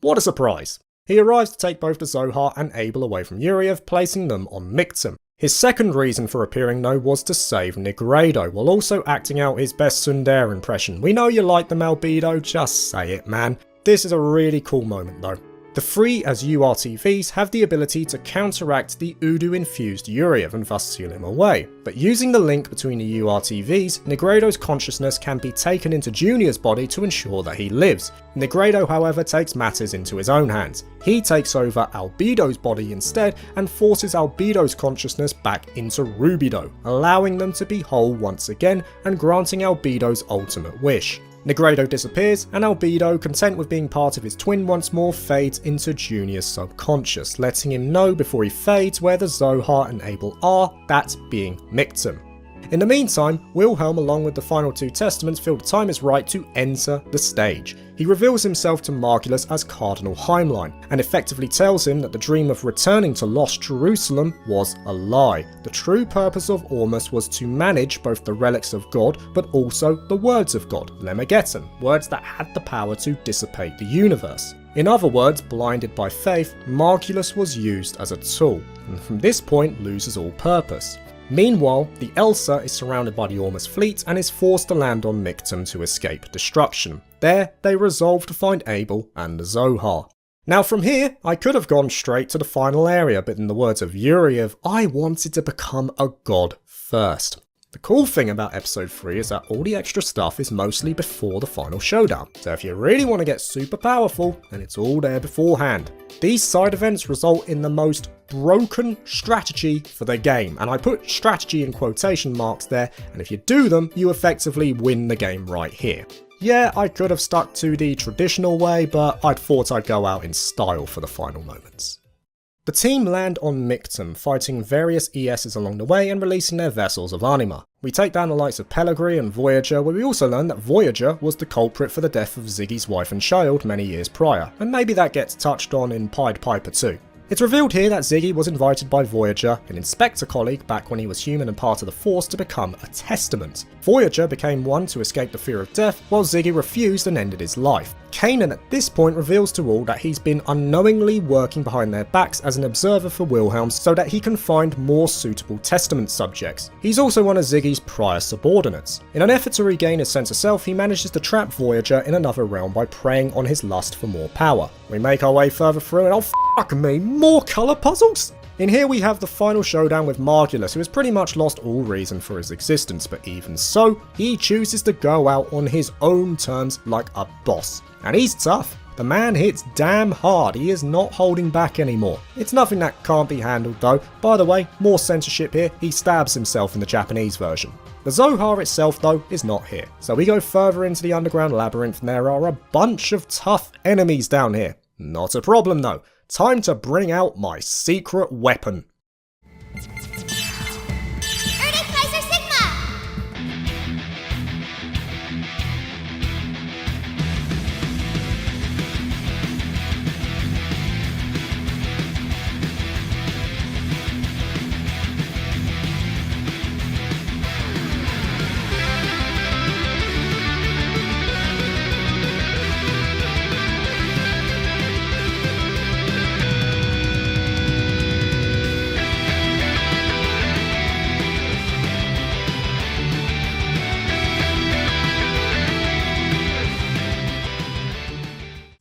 What a surprise! He arrives to take both the Zohar and Abel away from Yuriev, placing them on Mictum. His second reason for appearing though was to save Negredo, while also acting out his best Sundare impression. We know you like them, Albedo, just say it, man. This is a really cool moment though. The three as URTVs have the ability to counteract the Udu-infused Yuriev and thus seal him away, but using the link between the URTVs, Negredo's consciousness can be taken into Junior's body to ensure that he lives. Negredo, however, takes matters into his own hands. He takes over Albedo's body instead and forces Albedo's consciousness back into Rubido, allowing them to be whole once again and granting Albedo's ultimate wish. Negredo disappears, and Albedo, content with being part of his twin once more, fades into Junior's subconscious, letting him know before he fades where the Zohar and Abel are, that being Mictum. In the meantime, Wilhelm, along with the final two testaments, feel the time is right to enter the stage. He reveals himself to Margulis as Cardinal Heimlein, and effectively tells him that the dream of returning to Lost Jerusalem was a lie. The true purpose of Ormus was to manage both the relics of God, but also the words of God, Lemegeton, words that had the power to dissipate the universe. In other words, blinded by faith, Margulis was used as a tool, and from this point loses all purpose. Meanwhile, the Elsa is surrounded by the Ormus fleet and is forced to land on Mictum to escape destruction. There, they resolve to find Abel and the Zohar. Now from here, I could have gone straight to the final area, but in the words of Yuriev, I wanted to become a god first. The cool thing about episode 3 is that all the extra stuff is mostly before the final showdown, so if you really want to get super powerful, then it's all there beforehand. These side events result in the most broken strategy for the game, and I put strategy in quotation marks there, and if you do them, you effectively win the game right here. Yeah, I could have stuck to the traditional way, but I thought I'd go out in style for the final moments. The team land on Mictum, fighting various ESs along the way and releasing their vessels of anima. We take down the likes of Pellegrini and Voyager, where we also learn that Voyager was the culprit for the death of Ziggy's wife and child many years prior, and maybe that gets touched on in Pied Piper too. It's revealed here that Ziggy was invited by Voyager, an Inspector colleague back when he was human and part of the Force, to become a Testament. Voyager became one to escape the fear of death, while Ziggy refused and ended his life. Kanan at this point reveals to all that he's been unknowingly working behind their backs as an observer for Wilhelm so that he can find more suitable Testament subjects. He's also one of Ziggy's prior subordinates. In an effort to regain his sense of self, he manages to trap Voyager in another realm by preying on his lust for more power. We make our way further through and oh fuck me, more colour puzzles? In here we have the final showdown with Margulis, who has pretty much lost all reason for his existence, but even so, he chooses to go out on his own terms like a boss. And he's tough. The man hits damn hard, he is not holding back anymore. It's nothing that can't be handled though. By the way, more censorship here, he stabs himself in the Japanese version. The Zohar itself though is not here, so we go further into the underground labyrinth and there are a bunch of tough enemies down here. Not a problem though. Time to bring out my secret weapon.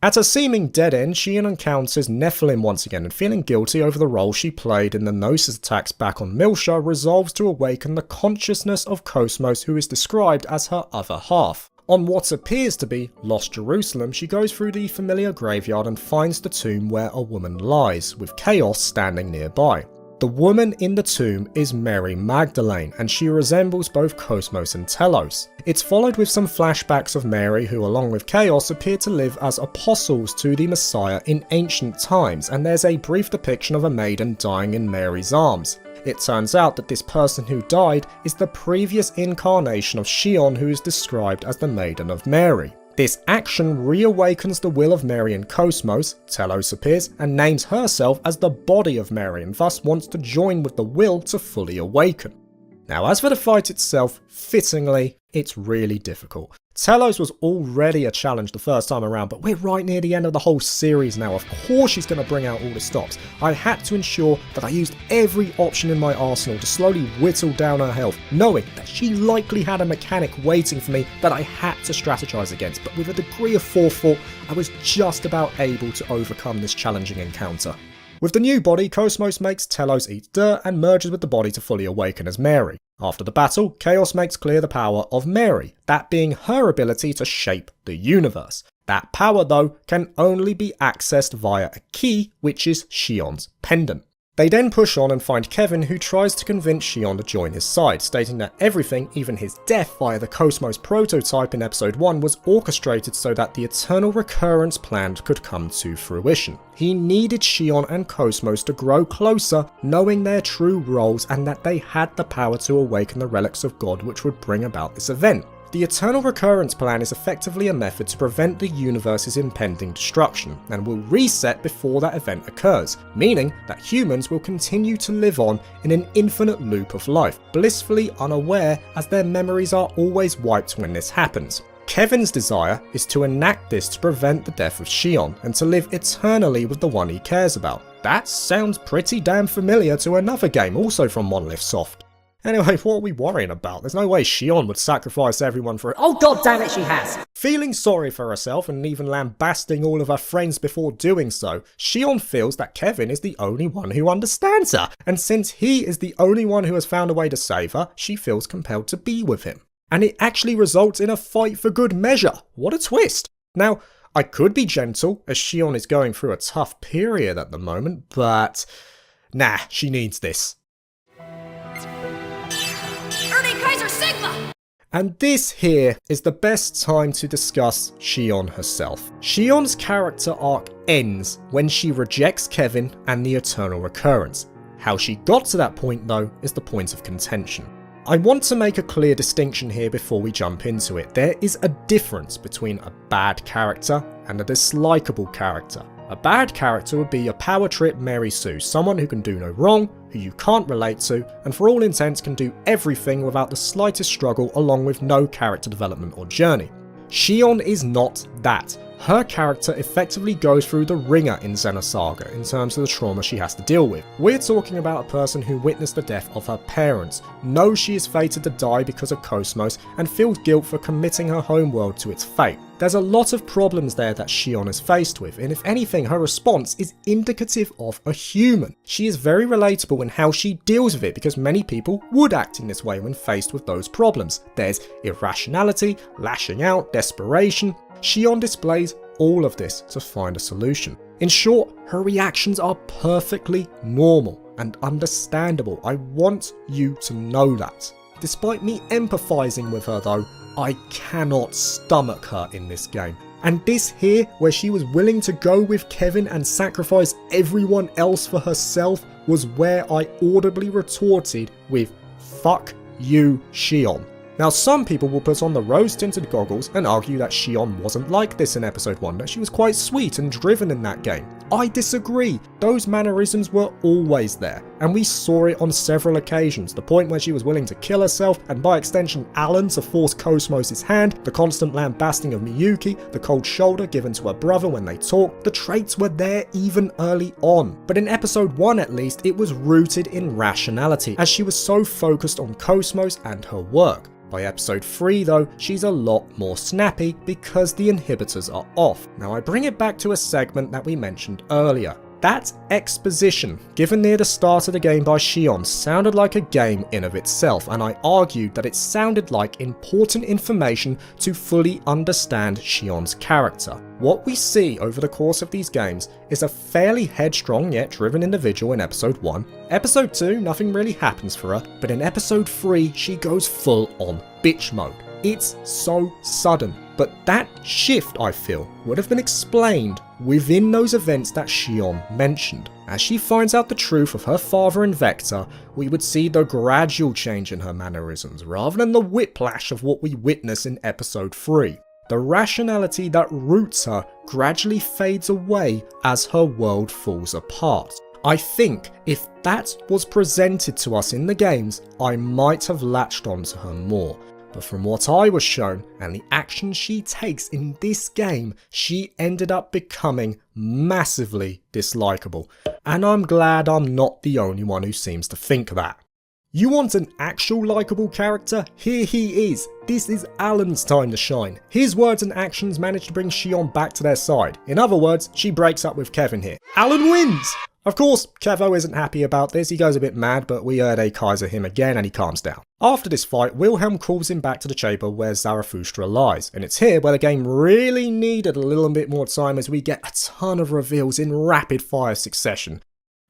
At a seeming dead end, she encounters Nephilim once again, and feeling guilty over the role she played in the Gnosis attacks back on Milsha, resolves to awaken the consciousness of Cosmos, who is described as her other half. On what appears to be Lost Jerusalem, she goes through the familiar graveyard and finds the tomb where a woman lies, with Chaos standing nearby. The woman in the tomb is Mary Magdalene, and she resembles both Cosmos and Telos. It's followed with some flashbacks of Mary, who along with Chaos appeared to live as apostles to the Messiah in ancient times, and there's a brief depiction of a maiden dying in Mary's arms. It turns out that this person who died is the previous incarnation of Shion, who is described as the Maiden of Mary. This action reawakens the will of Mary and Cosmos. Telos appears and names herself as the body of Mary and thus wants to join with the will to fully awaken. Now as for the fight itself, fittingly, it's really difficult. Telos was already a challenge the first time around, but we're right near the end of the whole series now. Of course she's going to bring out all the stops. I had to ensure that I used every option in my arsenal to slowly whittle down her health, knowing that she likely had a mechanic waiting for me that I had to strategize against, but with a degree of forethought, I was just about able to overcome this challenging encounter. With the new body, Cosmos makes Telos eat dirt and merges with the body to fully awaken as Mary. After the battle, Chaos makes clear the power of Mary, that being her ability to shape the universe. That power, though, can only be accessed via a key, which is Shion's pendant. They then push on and find Kevin, who tries to convince Shion to join his side, stating that everything, even his death via the Cosmos prototype in episode 1, was orchestrated so that the eternal recurrence plan could come to fruition. He needed Shion and Cosmos to grow closer, knowing their true roles and that they had the power to awaken the relics of God which would bring about this event. The Eternal Recurrence Plan is effectively a method to prevent the universe's impending destruction, and will reset before that event occurs, meaning that humans will continue to live on in an infinite loop of life, blissfully unaware as their memories are always wiped when this happens. Kevin's desire is to enact this to prevent the death of Shion, and to live eternally with the one he cares about. That sounds pretty damn familiar to another game, also from Monolith Soft. Anyway, what are we worrying about? There's no way Shion would sacrifice everyone for it. Oh god damn it, she has! Feeling sorry for herself and even lambasting all of her friends before doing so, Shion feels that Kevin is the only one who understands her, and since he is the only one who has found a way to save her, she feels compelled to be with him. And it actually results in a fight for good measure. What a twist! Now, I could be gentle, as Shion is going through a tough period at the moment, but nah, she needs this. And this here is the best time to discuss Shion herself. Shion's character arc ends when she rejects Kevin and the Eternal Recurrence. How she got to that point though is the point of contention. I want to make a clear distinction here before we jump into it. There is a difference between a bad character and a dislikable character. A bad character would be your power trip Mary Sue, someone who can do no wrong, who you can't relate to, and for all intents can do everything without the slightest struggle along with no character development or journey. Xion is not that. Her character effectively goes through the ringer in Xenosaga in terms of the trauma she has to deal with. We're talking about a person who witnessed the death of her parents, knows she is fated to die because of Cosmos, and feels guilt for committing her homeworld to its fate. There's a lot of problems there that Xion is faced with, and if anything, her response is indicative of a human. She is very relatable in how she deals with it because many people would act in this way when faced with those problems. There's irrationality, lashing out, desperation. Xion displays all of this to find a solution. In short, her reactions are perfectly normal and understandable. I want you to know that. Despite me empathizing with her though, I cannot stomach her in this game. And this here, where she was willing to go with Kevin and sacrifice everyone else for herself, was where I audibly retorted with "Fuck you, Xion." Now some people will put on the rose-tinted goggles and argue that Xion wasn't like this in episode 1, that she was quite sweet and driven in that game. I disagree. Those mannerisms were always there, and we saw it on several occasions. The point where she was willing to kill herself, and by extension Alan, to force Cosmos' hand, the constant lambasting of Miyuki, the cold shoulder given to her brother when they talked. The traits were there even early on. But in episode 1 at least, it was rooted in rationality, as she was so focused on Cosmos and her work. By episode 3 though, she's a lot more snappy because the inhibitors are off. Now I bring it back to a segment that we mentioned earlier. That exposition given near the start of the game by Xion sounded like a game in of itself, and I argued that it sounded like important information to fully understand Xion's character. What we see over the course of these games is a fairly headstrong yet driven individual in episode 1. Episode 2, nothing really happens for her, but in episode 3 she goes full on bitch mode. It's so sudden, but that shift, I feel, would have been explained within those events that Xion mentioned. As she finds out the truth of her father and Vector, we would see the gradual change in her mannerisms, rather than the whiplash of what we witness in episode 3. The rationality that roots her gradually fades away as her world falls apart. I think if that was presented to us in the games, I might have latched onto her more. But from what I was shown and the actions she takes in this game, she ended up becoming massively dislikable. And I'm glad I'm not the only one who seems to think that. You want an actual likeable character? Here he is. This is Alan's time to shine. His words and actions managed to bring Xion back to their side. In other words, she breaks up with Kevin here. Alan wins! Of course, Kevo isn't happy about this, he goes a bit mad, but we Erde Kaiser him again and he calms down. After this fight, Wilhelm calls him back to the chamber where Zarathustra lies, and it's here where the game really needed a little bit more time as we get a ton of reveals in rapid fire succession.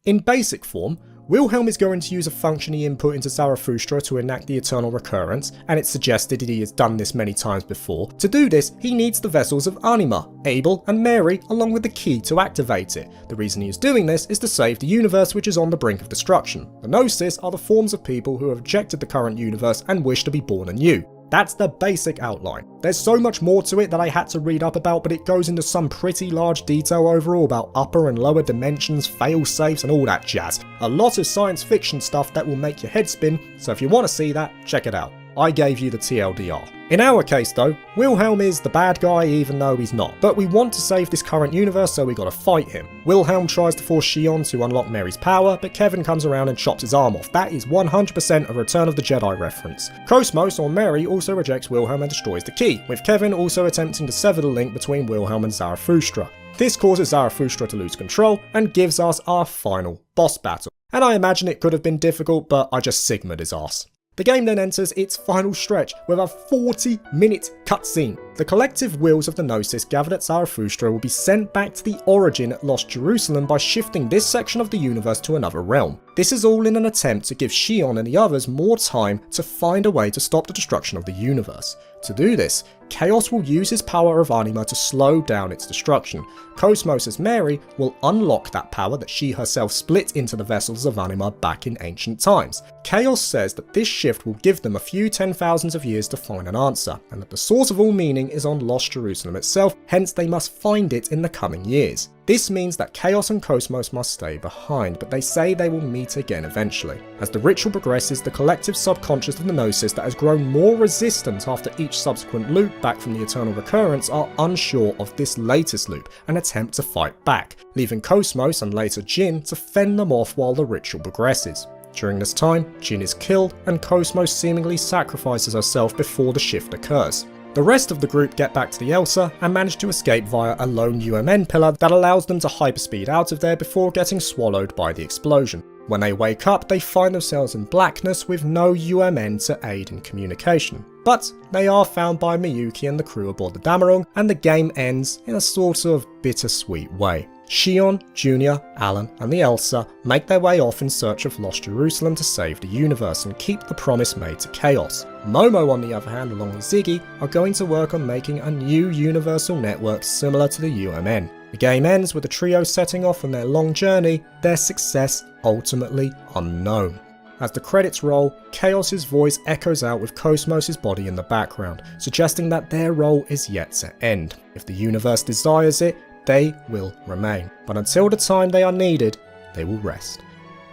In basic form, Wilhelm is going to use a function he input into Zarathustra to enact the eternal recurrence, and it's suggested that he has done this many times before. To do this, he needs the vessels of Anima, Abel and Mary, along with the key to activate it. The reason he is doing this is to save the universe which is on the brink of destruction. The Gnosis are the forms of people who have rejected the current universe and wish to be born anew. That's the basic outline. There's so much more to it that I had to read up about, but it goes into some pretty large detail overall about upper and lower dimensions, fail-safes and all that jazz. A lot of science fiction stuff that will make your head spin, so if you want to see that, check it out. I gave you the TLDR. In our case though, Wilhelm is the bad guy even though he's not. But we want to save this current universe, so we gotta fight him. Wilhelm tries to force Xion to unlock Mary's power, but Kevin comes around and chops his arm off. That is 100% a Return of the Jedi reference. Cosmos, or Mary, also rejects Wilhelm and destroys the key, with Kevin also attempting to sever the link between Wilhelm and Zarathustra. This causes Zarathustra to lose control and gives us our final boss battle. And I imagine it could have been difficult, but I just Sigma'd his ass. The game then enters its final stretch with a 40-minute cutscene. The collective wills of the Gnosis gathered at Zarathustra will be sent back to the origin at Lost Jerusalem by shifting this section of the universe to another realm. This is all in an attempt to give Xion and the others more time to find a way to stop the destruction of the universe. To do this, Chaos will use his power of Anima to slow down its destruction. Cosmos as Mary will unlock that power that she herself split into the vessels of Anima back in ancient times. Chaos says that this shift will give them a few 10,000s of years to find an answer, and that the source of all meaning being is on Lost Jerusalem itself, hence they must find it in the coming years. This means that Chaos and Cosmos must stay behind, but they say they will meet again eventually. As the ritual progresses, the collective subconscious of the Gnosis that has grown more resistant after each subsequent loop back from the Eternal Recurrence are unsure of this latest loop and attempt to fight back, leaving Cosmos and later Jin to fend them off while the ritual progresses. During this time, Jin is killed and Cosmos seemingly sacrifices herself before the shift occurs. The rest of the group get back to the Elsa and manage to escape via a lone UMN pillar that allows them to hyperspeed out of there before getting swallowed by the explosion. When they wake up, they find themselves in blackness with no UMN to aid in communication. But they are found by Miyuki and the crew aboard the Damarong, and the game ends in a sort of bittersweet way. Shion, Junior, Alan, and the Elsa make their way off in search of Lost Jerusalem to save the universe and keep the promise made to Chaos. Momo, on the other hand, along with Ziggy, are going to work on making a new universal network similar to the UMN. The game ends with the trio setting off on their long journey, their success ultimately unknown. As the credits roll, Chaos's voice echoes out with Cosmos' body in the background, suggesting that their role is yet to end. If the universe desires it, they will remain, but until the time they are needed, they will rest.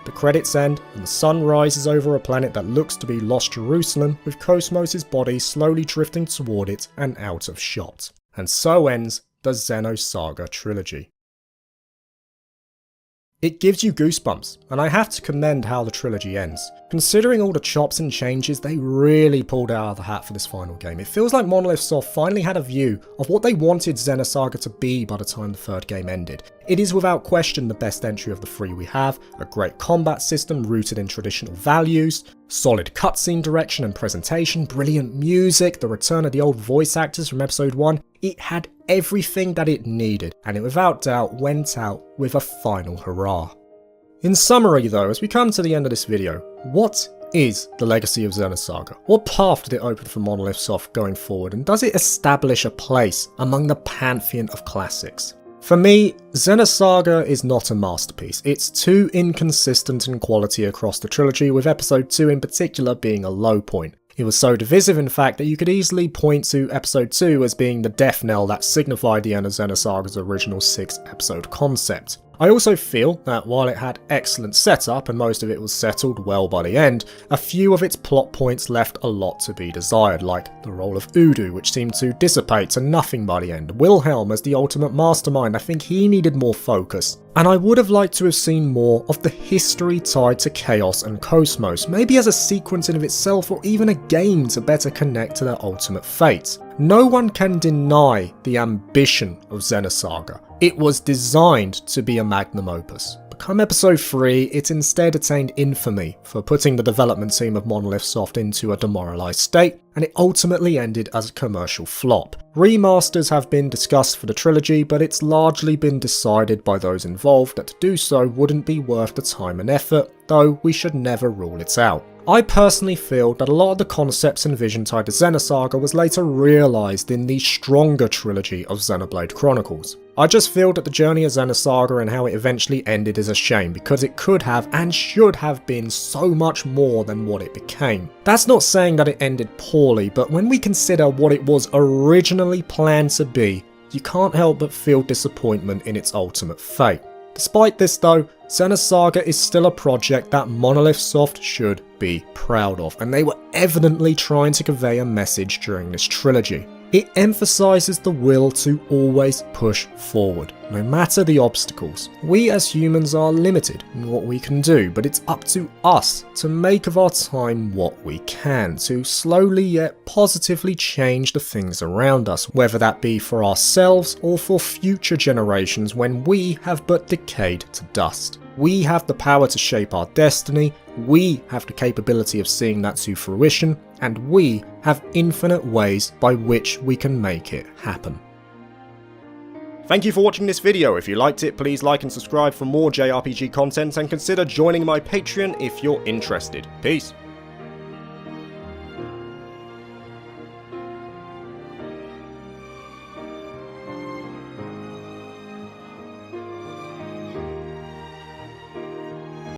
The credits end, and the sun rises over a planet that looks to be Lost Jerusalem, with Cosmos' body slowly drifting toward it and out of shot. And so ends the Xenosaga Trilogy. It gives you goosebumps, and I have to commend how the trilogy ends. Considering all the chops and changes, they really pulled it out of the hat for this final game. It feels like Monolith Soft finally had a view of what they wanted Xenosaga to be by the time the third game ended. It is without question the best entry of the three we have, a great combat system rooted in traditional values, solid cutscene direction and presentation, brilliant music, the return of the old voice actors from episode 1. It had everything that it needed, and it without doubt went out with a final hurrah. In summary though, as we come to the end of this video, what is the legacy of Xenosaga? What path did it open for Monolith Soft going forward, and does it establish a place among the pantheon of classics? For me, Xenosaga is not a masterpiece. It's too inconsistent in quality across the trilogy, with episode 2 in particular being a low point. It was so divisive in fact that you could easily point to episode 2 as being the death knell that signified the end of Xenosaga's original 6-episode concept. I also feel that while it had excellent setup and most of it was settled well by the end, a few of its plot points left a lot to be desired, like the role of Udo, which seemed to dissipate to nothing by the end. Wilhelm as the ultimate mastermind, I think he needed more focus. And I would have liked to have seen more of the history tied to Chaos and Cosmos, maybe as a sequence in of itself or even a game to better connect to their ultimate fate. No one can deny the ambition of Xenosaga. It was designed to be a magnum opus. Come episode 3, it instead attained infamy for putting the development team of Monolith Soft into a demoralised state, and it ultimately ended as a commercial flop. Remasters have been discussed for the trilogy, but it's largely been decided by those involved that to do so wouldn't be worth the time and effort, though we should never rule it out. I personally feel that a lot of the concepts and vision tied to Xenosaga was later realised in the stronger trilogy of Xenoblade Chronicles. I just feel that the journey of Xenosaga and how it eventually ended is a shame, because it could have and should have been so much more than what it became. That's not saying that it ended poorly, but when we consider what it was originally planned to be, you can't help but feel disappointment in its ultimate fate. Despite this though, Xenosaga is still a project that Monolith Soft should be proud of, and they were evidently trying to convey a message during this trilogy. It emphasises the will to always push forward, no matter the obstacles. We as humans are limited in what we can do, but it's up to us to make of our time what we can, to slowly yet positively change the things around us, whether that be for ourselves or for future generations when we have but decayed to dust. We have the power to shape our destiny, we have the capability of seeing that to fruition, and we have infinite ways by which we can make it happen. Thank you for watching this video. If you liked it, please like and subscribe for more JRPG content, and consider joining my Patreon if you're interested. Peace.